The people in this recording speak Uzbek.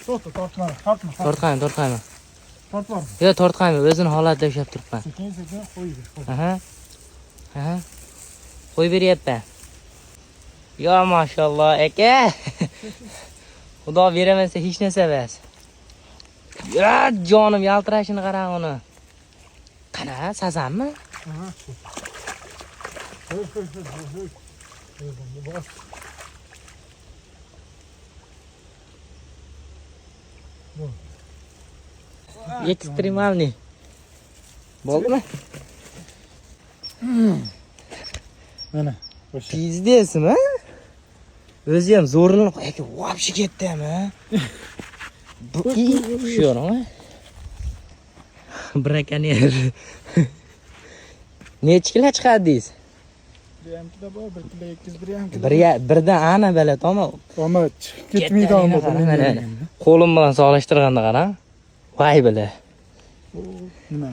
Tortma. Tortqayman. Tortma. Yo, tortqayman. O'zini holatida ushlab turibman. Sekin qo'yib. Aha. Qo'yib beryapman. Yo, mashalloh, aka. Xudo beramasa hech narsa emas. Ya, jonim yaltirashini qarang uni. Qana, sazanmi? Ekstremalniy. Bo'ldimi? Mana. Pizdesmi? O'zi ham zo'rlanib qo'yadi. Voобще ketdimi? Bu sho'rmi? Brakonyer. Necha kilo chiqardingiz? Birdan ana bala toma. Toma ketmaydi Qo'lim bilan sog'lashtirganda qarang. Voy bila. Nima?